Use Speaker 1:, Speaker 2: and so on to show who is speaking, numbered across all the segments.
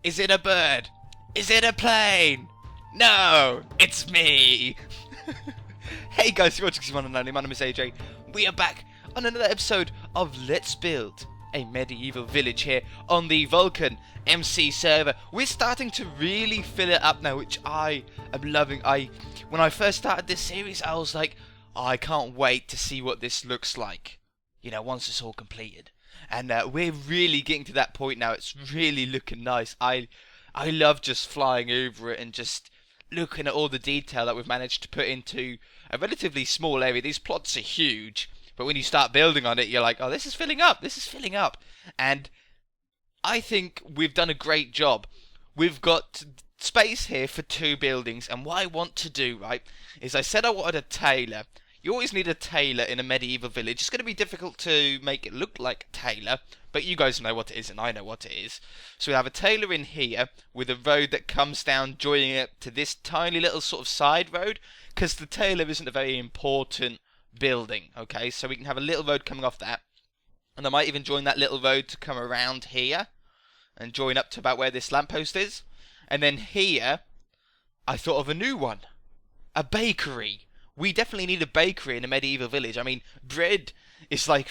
Speaker 1: Is it a bird? Is it a plane? No, it's me. Hey guys, you're watching One and Only. My name is AJ. We are back on another episode of Let's Build a Medieval Village here on the VulcanMC server. We're starting to really fill it up now, which I am loving. When I first started this series, I was like, oh, I can't wait to see what this looks like, you know, once it's all completed. And we're really getting to that point now. It's really looking nice. I love just flying over it and just looking at all the detail that we've managed to put into a relatively small area. These plots are huge, but when you start building on it, you're like, oh, this is filling up. This is filling up. And I think we've done a great job. We've got space here for 2 buildings, and what I want to do, right, is I said I wanted a tailor. You always need a tailor in a medieval village. It's going to be difficult to make it look like a tailor, but you guys know what it is and I know what it is. So we have a tailor in here with a road that comes down, joining it to this tiny little sort of side road, because the tailor isn't a very important building, okay? So we can have a little road coming off that, and I might even join that little road to come around here and join up to about where this lamppost is. And then here, I thought of a new one. A bakery. We definitely need a bakery in a medieval village. I mean, bread is like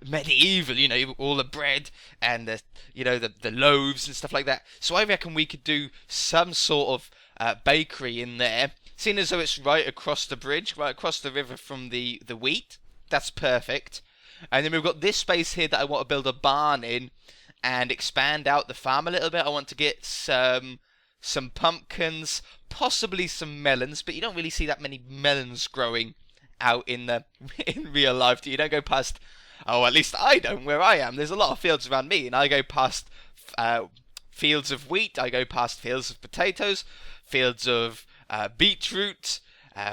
Speaker 1: medieval, you know, all the bread and the, you know, the loaves and stuff like that. So I reckon we could do some sort of bakery in there, seeing as though it's right across the bridge, right across the river from the wheat. That's perfect. And then we've got this space here that I want to build a barn in and expand out the farm a little bit. I want to get some pumpkins, possibly some melons, but you don't really see that many melons growing out in real life. You don't go past, oh, at least I don't where I am. There's a lot of fields around me, and I go past fields of wheat, I go past fields of potatoes, fields of beetroot,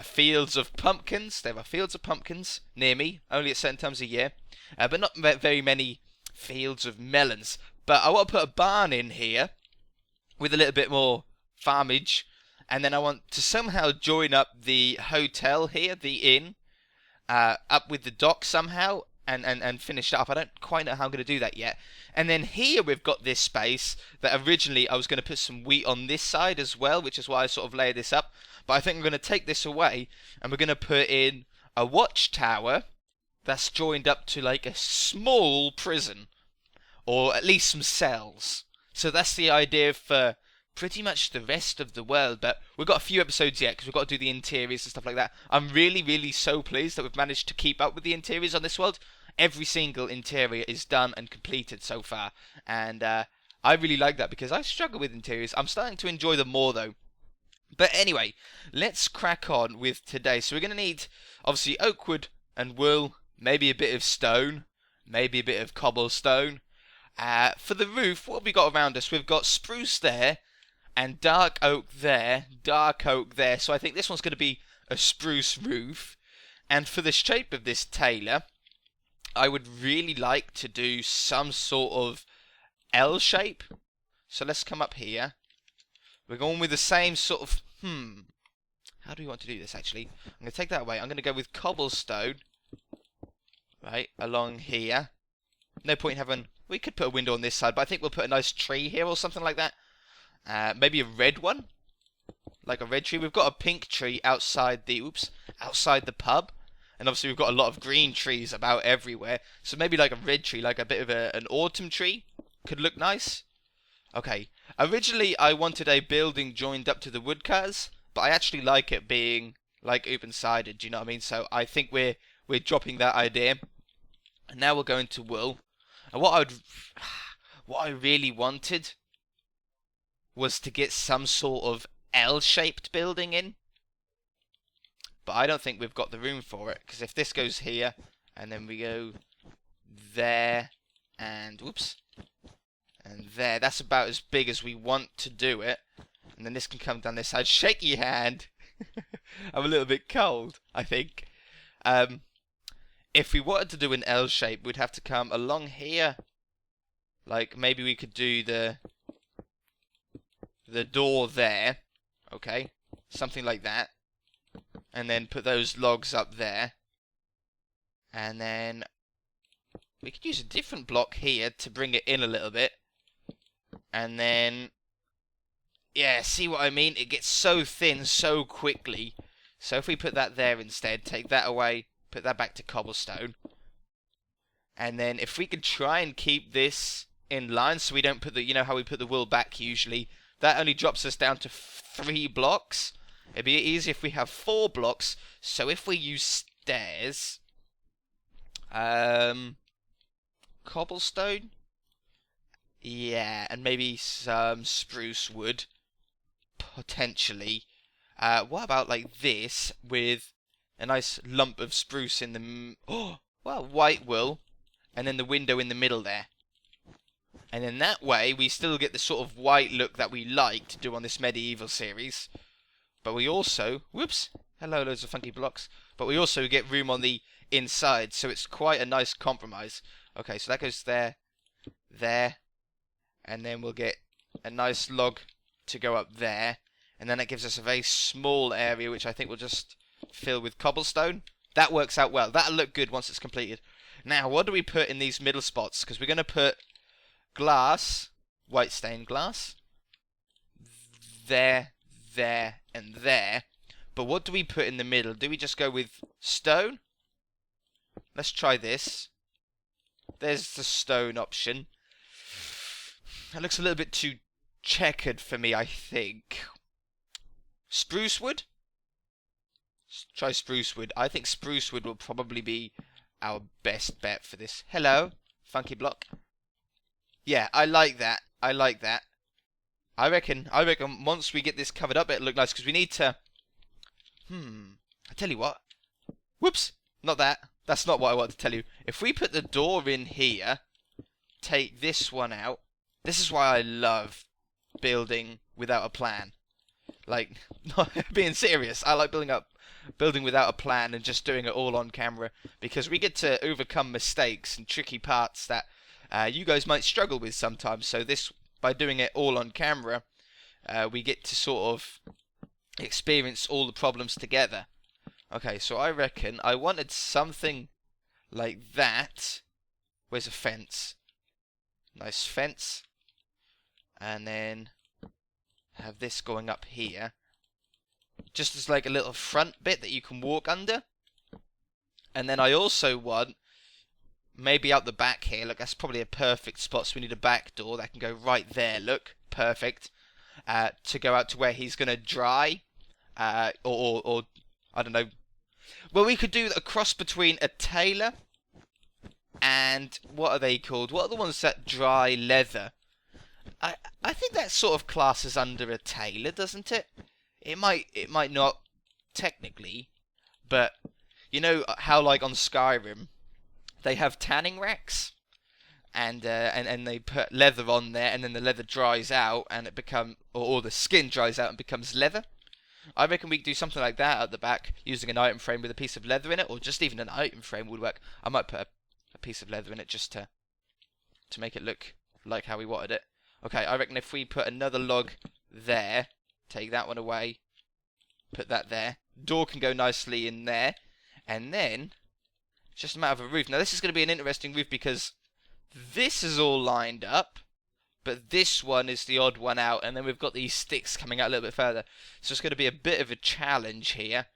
Speaker 1: fields of pumpkins. There are fields of pumpkins near me, only at certain times of year, but not very many fields of melons. But I want to put a barn in here with a little bit more farmage, and then I want to somehow join up the hotel here, the inn, up with the dock somehow, and finish it up. I don't quite know how I'm going to do that yet. And then here we've got this space that originally I was going to put some wheat on this side as well, which is why I sort of laid this up. But I think I'm going to take this away, and we're going to put in a watchtower that's joined up to like a small prison, or at least some cells. So that's the idea for pretty much the rest of the world, but we've got a few episodes yet because we've got to do the interiors and stuff like that. I'm really so pleased that we've managed to keep up with the interiors on this world. Every single interior is done and completed so far, and I really like that because I struggle with interiors. I'm starting to enjoy them more though. But anyway, let's crack on with today. So we're going to need obviously oak wood and wool, maybe a bit of stone, maybe a bit of cobblestone. For the roof, what have we got around us? We've got spruce there, and dark oak there, so I think this one's going to be a spruce roof. And for the shape of this tailor, I would really like to do some sort of L shape. So let's come up here. We're going with the same sort of, how do we want to do this actually? I'm going to take that away. I'm going to go with cobblestone, right, along here. No point in having, we could put a window on this side, but I think we'll put a nice tree here or something like that. Maybe a red one, like a red tree. We've got a pink tree outside the pub, and obviously we've got a lot of green trees about everywhere. So maybe like a red tree, like a bit of an autumn tree, could look nice. Okay. Originally I wanted a building joined up to the woodcutters, but I actually like it being like open-sided. Do you know what I mean? So I think we're dropping that idea, and now we're going to wool. And what I really wanted was to get some sort of L-shaped building in, but I don't think we've got the room for it, because if this goes here and then we go there and whoops and there, that's about as big as we want to do it. And then this can come down this side. Shake your hand. I'm a little bit cold, I think. If we wanted to do an L shape, we'd have to come along here. Like maybe we could do the door there, okay, something like that, and then put those logs up there, and then we could use a different block here to bring it in a little bit, and then Yeah, see what I mean? It gets so thin so quickly. So if we put that there instead, take that away, put that back to cobblestone. And then if we could try and keep this in line so we don't put the, you know how we put the wool back usually, that only drops us down to 3 blocks. It'd be easier if we have 4 blocks. So if we use stairs, cobblestone, yeah, and maybe some spruce wood, potentially. What about like this with a nice lump of spruce in the, oh, well, white wool, and then the window in the middle there. And then that way we still get the sort of white look that we like to do on this medieval series. But we also, whoops, hello loads of funky blocks. But we also get room on the inside, so it's quite a nice compromise. Okay, so that goes there, there, and then we'll get a nice log to go up there. And then that gives us a very small area, which I think we'll just fill with cobblestone. That works out well. That'll look good once it's completed. Now, what do we put in these middle spots? Because we're going to put glass, white stained glass, there, there, and there. But what do we put in the middle? Do we just go with stone? Let's try this. There's the stone option. That looks a little bit too checkered for me, I think. Spruce wood? Let's try spruce wood. I think spruce wood will probably be our best bet for this. Hello, funky block. Yeah, I like that. I like that. I reckon once we get this covered up, it'll look nice, because we need to... I tell you what. Whoops! Not that. That's not what I wanted to tell you. If we put the door in here, take this one out. This is why I love building without a plan. Like, not being serious. I like building without a plan and just doing it all on camera, because we get to overcome mistakes and tricky parts that you guys might struggle with sometimes. So this, by doing it all on camera, we get to sort of experience all the problems together. Okay, so I reckon I wanted something like that. Where's a fence? Nice fence. And then have this going up here. Just as like a little front bit that you can walk under. And then I also want, maybe out the back here, look, that's probably a perfect spot, so we need a back door that can go right there, look, perfect. To go out to where he's going to dry, or I don't know. Well, we could do a cross between a tailor and, what are they called? What are the ones that dry leather? I think that sort of classes under a tailor, doesn't it? It might not technically, but you know how like on Skyrim they have tanning racks, and they put leather on there, and then the leather dries out and it or the skin dries out and becomes leather. I reckon we could do something like that at the back, using an item frame with a piece of leather in it, or just even an item frame would work. I might put a piece of leather in it just to make it look like how we wanted it. Okay, I reckon if we put another log there, take that one away, put that there, door can go nicely in there, and then it's just a matter of a roof. Now this is going to be an interesting roof because this is all lined up, but this one is the odd one out, and then we've got these sticks coming out a little bit further. So it's going to be a bit of a challenge here.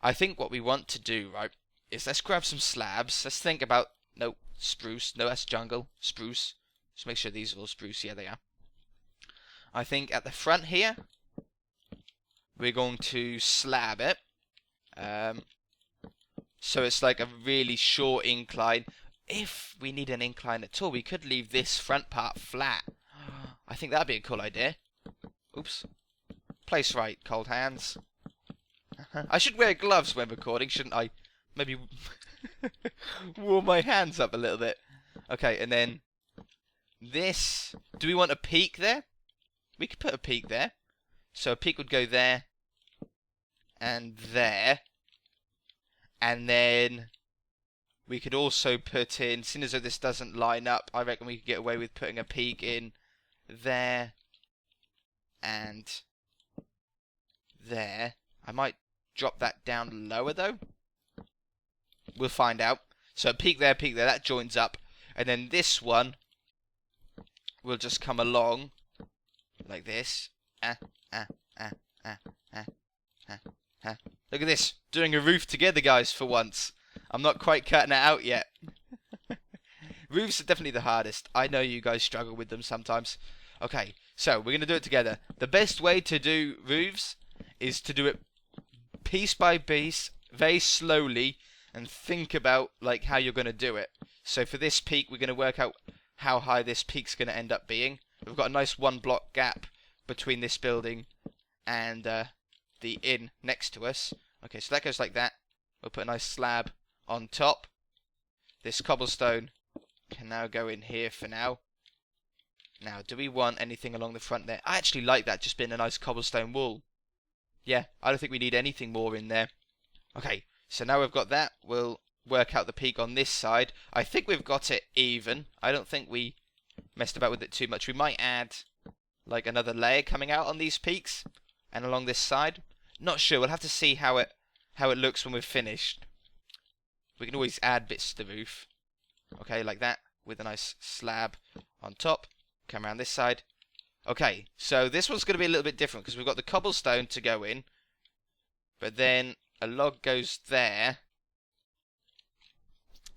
Speaker 1: I think what we want to do, right, is let's grab some slabs. Let's think about, no, spruce. No, that's jungle. Spruce. Just make sure these are all spruce. Yeah, they are. I think at the front here, we're going to slab it. So it's like a really short incline. If we need an incline at all, we could leave this front part flat. I think that'd be a cool idea. Oops. Place right, cold hands. I should wear gloves when recording, shouldn't I? Maybe warm my hands up a little bit. Okay, and then this. Do we want a peak there? We could put a peak there. So a peak would go there and there. And then we could also put in, seeing as though this doesn't line up, I reckon we could get away with putting a peak in there and there. I might drop that down lower though. We'll find out. So peak there, that joins up. And then this one will just come along like this. ah, ah, ah, ah, ah, ah, ah. Look at this, doing a roof together, guys, for once. I'm not quite cutting it out yet. Roofs are definitely the hardest. I know you guys struggle with them sometimes. Okay, so we're going to do it together. The best way to do roofs is to do it piece by piece, very slowly, and think about like how you're going to do it. So for this peak, we're going to work out how high this peak's going to end up being. We've got a nice 1 block gap between this building and the inn next to us. Okay, so that goes like that. We'll put a nice slab on top. This cobblestone can now go in here for now. Now, do we want anything along the front there? I actually like that, just being a nice cobblestone wall. Yeah, I don't think we need anything more in there. Okay, so now we've got that. We'll work out the peak on this side. I think we've got it even. I don't think we messed about with it too much. We might add like another layer coming out on these peaks and along this side. Not sure. We'll have to see how it looks when we've finished. We can always add bits to the roof. Okay, like that, with a nice slab on top. Come around this side. Okay, so this one's going to be a little bit different because we've got the cobblestone to go in, but then a log goes there.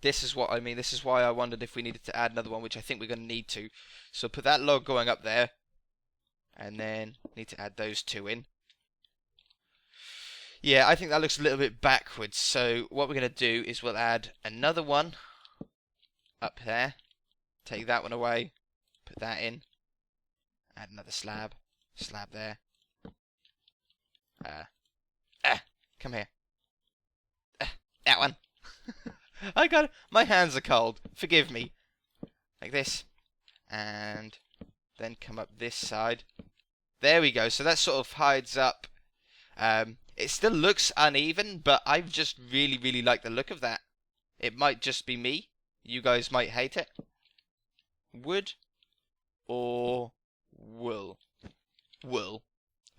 Speaker 1: This is what I mean. This is why I wondered if we needed to add another one, which I think we're going to need to. So put that log going up there, and then need to add those two in. Yeah, I think that looks a little bit backwards. So what we're going to do is we'll add another one up there. Take that one away. Put that in. Add another slab. Slab there. Come here. That one. I got it. My hands are cold. Forgive me. Like this. And then come up this side. There we go. So that sort of hides up. It still looks uneven, but I just really, really like the look of that. It might just be me. You guys might hate it. Wood or wool? Wool.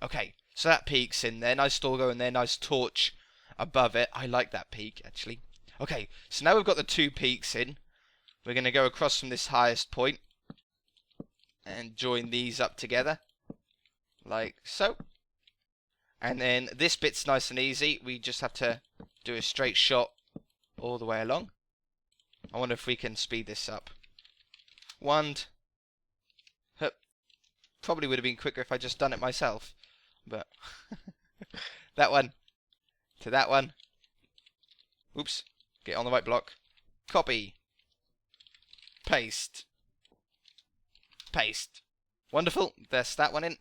Speaker 1: Okay, so that peak's in there. Nice door going there. Nice torch above it. I like that peak, actually. Okay, so now we've got the two peaks in. We're going to go across from this highest point and join these up together. Like so. And then this bit's nice and easy. We just have to do a straight shot all the way along. I wonder if we can speed this up. Wand. Hup. Probably would have been quicker if I just done it myself. But that one. To that one. Oops. Get on the right block. Copy. Paste. Paste. Wonderful. There's that one in.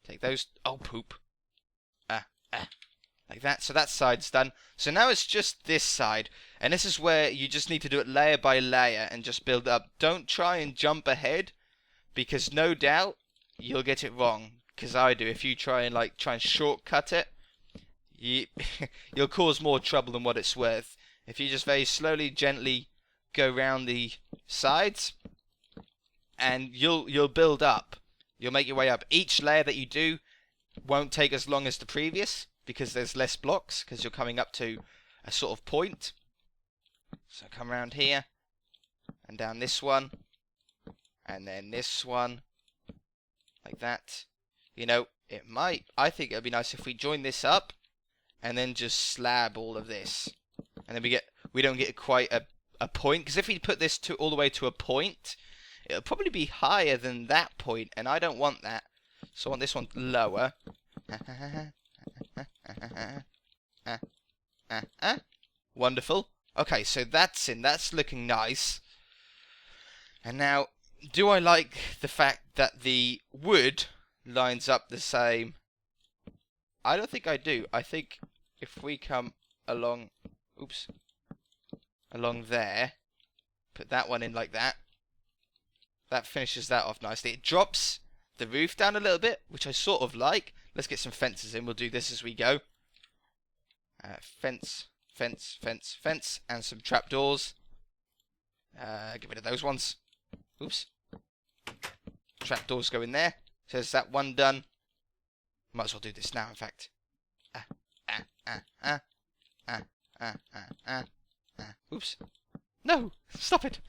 Speaker 1: Take those. Oh, poop. Like that. So that side's done. So now it's just this side. And this is where you just need to do it layer by layer and just build up. Don't try and jump ahead, because no doubt you'll get it wrong. Because I do. If you try and shortcut it, you'll cause more trouble than what it's worth. If you just very slowly, gently go around the sides, and you'll build up. You'll make your way up. Each layer that you do won't take as long as the previous, because there's less blocks, because you're coming up to a sort of point. So come around here, and down this one, and then this one, like that. You know, I think it'd be nice if we join this up, and then just slab all of this. And then we don't get quite a point, because if we put this all the way to a point, it'll probably be higher than that point, and I don't want that. So I want this one lower. Wonderful. Okay, so that's in. That's looking nice. And now, do I like the fact that the wood lines up the same? I don't think I do. I think if we come along, along there, put that one in like that, that finishes that off nicely. It drops the roof down a little bit, which I sort of like. Let's get some fences in. We'll do this as we go. Fence, fence, fence, fence, and some trapdoors. Get rid of those ones. Oops. Trapdoors go in there. So there's that one done. Might as well do this now, in fact. Oops. No! Stop it!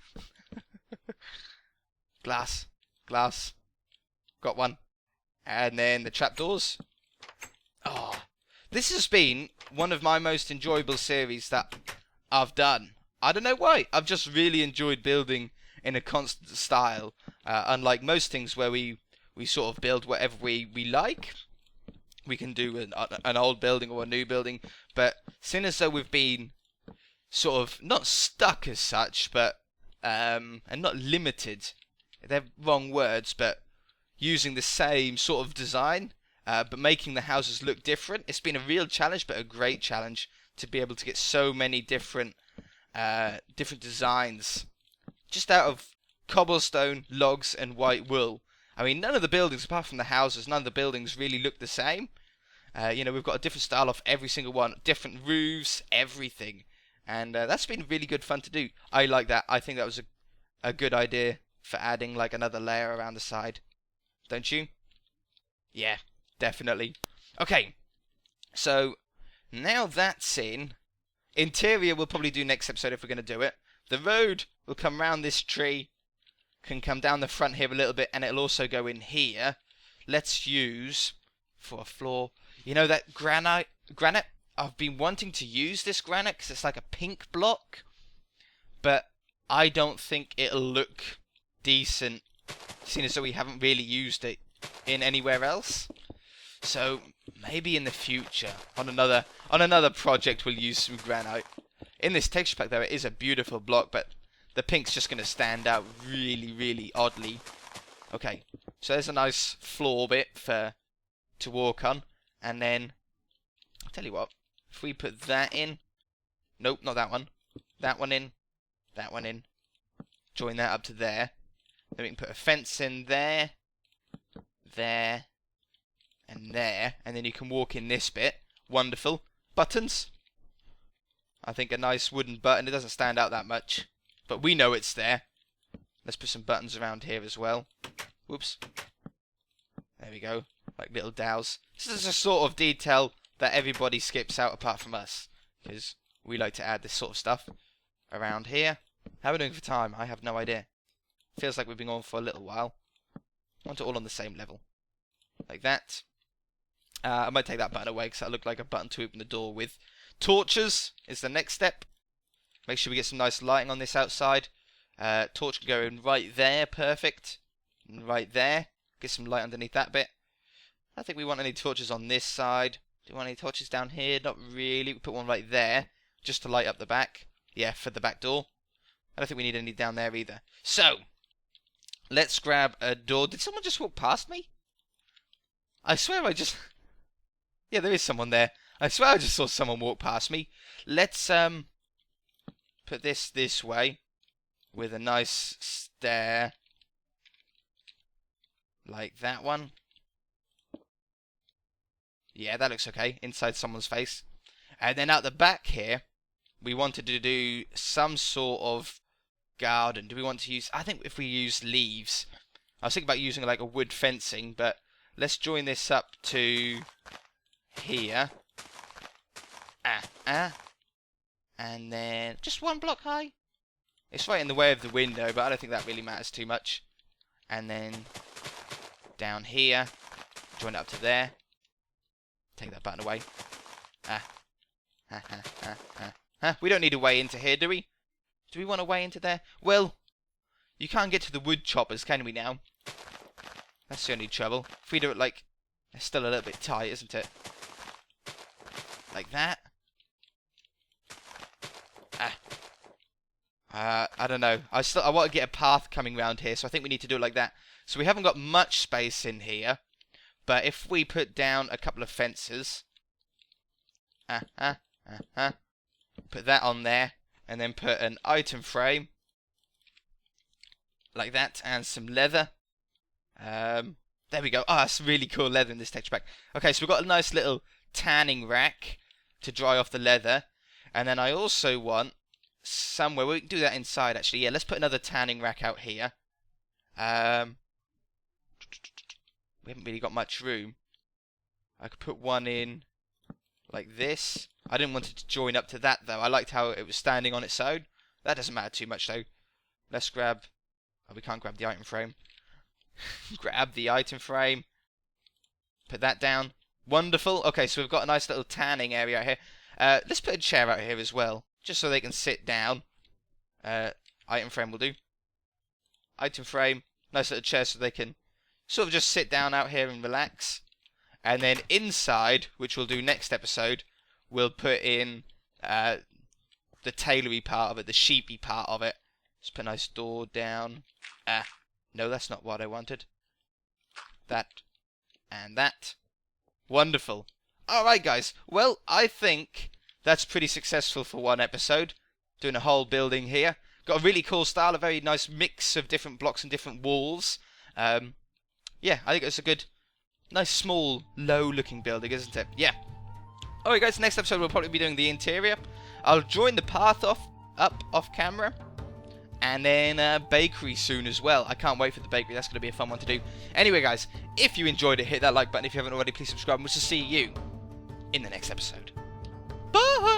Speaker 1: Glass. Glass. Got one. And then the trapdoors. Oh, this has been one of my most enjoyable series that I've done. I don't know why. I've just really enjoyed building in a constant style. Unlike most things where we sort of build whatever we like. We can do an old building or a new building. But seeing as though we've been sort of not stuck as such, but and not limited. They're wrong words, but using the same sort of design, but making the houses look different. It's been a real challenge, but a great challenge to be able to get so many different designs just out of cobblestone, logs, and white wool. I mean, none of the buildings, apart from the houses, none of the buildings really look the same. We've got a different style off every single one, different roofs, everything. And that's been really good fun to do. I like that. I think that was a good idea for adding like another layer around the side. Don't you? Yeah, definitely. Okay, so now that's in. Interior we'll probably do next episode if we're going to do it. The road will come round this tree, can come down the front here a little bit, and it'll also go in here. Let's use, for a floor, you know that granite? I've been wanting to use this granite because it's like a pink block, but I don't think it'll look decent, seeing as though we haven't really used it in anywhere else. So maybe in the future, on another project, we'll use some granite. In this texture pack, though, it is a beautiful block, but the pink's just going to stand out really, really oddly. Okay, so there's a nice floor bit to walk on, and then I'll tell you what. If we put that in, nope, not that one. That one in, that one in. Join that up to there. Then we can put a fence in there, there, and there. And then you can walk in this bit. Wonderful. Buttons. I think a nice wooden button. It doesn't stand out that much, but we know it's there. Let's put some buttons around here as well. Whoops. There we go. Like little dowels. This is a sort of detail that everybody skips out apart from us, because we like to add this sort of stuff around here. How are we doing for time? I have no idea. Feels like we've been on for a little while. I want it all on the same level. Like that. I might take that button away because that looked like a button to open the door with. Torches is the next step. Make sure we get some nice lighting on this outside. Torch can go in right there, perfect. And right there. Get some light underneath that bit. I don't think we want any torches on this side. Do you want any torches down here? Not really. We put one right there, just to light up the back. Yeah, for the back door. I don't think we need any down there either. So, let's grab a door. Did someone just walk past me? I swear I just... Yeah, there is someone there. I swear I just saw someone walk past me. Let's put this way with a nice stair. Like that one. Yeah, that looks okay. Inside someone's face. And then out the back here, we wanted to do some sort of garden. Do we want to use... I think if we use leaves. I was thinking about using like a wood fencing, but let's join this up to here. And then just one block high. It's right in the way of the window, but I don't think that really matters too much. And then down here, join it up to there. Take that button away. We don't need a way into here, do we? Do we want a way into there? Well, you can't get to the wood choppers, can we now? That's the only trouble. If we do it like... It's still a little bit tight, isn't it? Like that. I don't know. I want to get a path coming around here, so I think we need to do it like that. So we haven't got much space in here. But if we put down a couple of fences, put that on there, and then put an item frame, like that, and some leather. There we go. Oh, that's really cool leather in this texture pack. Okay, so we've got a nice little tanning rack to dry off the leather. And then I also want somewhere, we can do that inside actually. Yeah, let's put another tanning rack out here. We haven't really got much room. I could put one in like this. I didn't want it to join up to that though. I liked how it was standing on its own. That doesn't matter too much though. Let's grab... Oh, we can't grab the item frame. Grab the item frame. put that down. Wonderful. Okay, so we've got a nice little tanning area out here. Let's put a chair out here as well, just so they can sit down. Item frame will do. Item frame. Nice little chair so they can sort of just sit down out here and relax. And then inside, which we'll do next episode, we'll put in the tailory part of it, the sheepy part of it. Let's put a nice door down. No, that's not what I wanted. That and that. Wonderful. Alright guys, well, I think that's pretty successful for one episode. Doing a whole building here. Got a really cool style, a very nice mix of different blocks and different walls. Yeah, I think it's a good, nice, small, low-looking building, isn't it? Yeah. Alright guys, next episode we'll probably be doing the interior. I'll join the path up off camera. And then bakery soon as well. I can't wait for the bakery. That's going to be a fun one to do. Anyway, guys, if you enjoyed it, hit that like button. If you haven't already, please subscribe. And we'll see you in the next episode. Bye!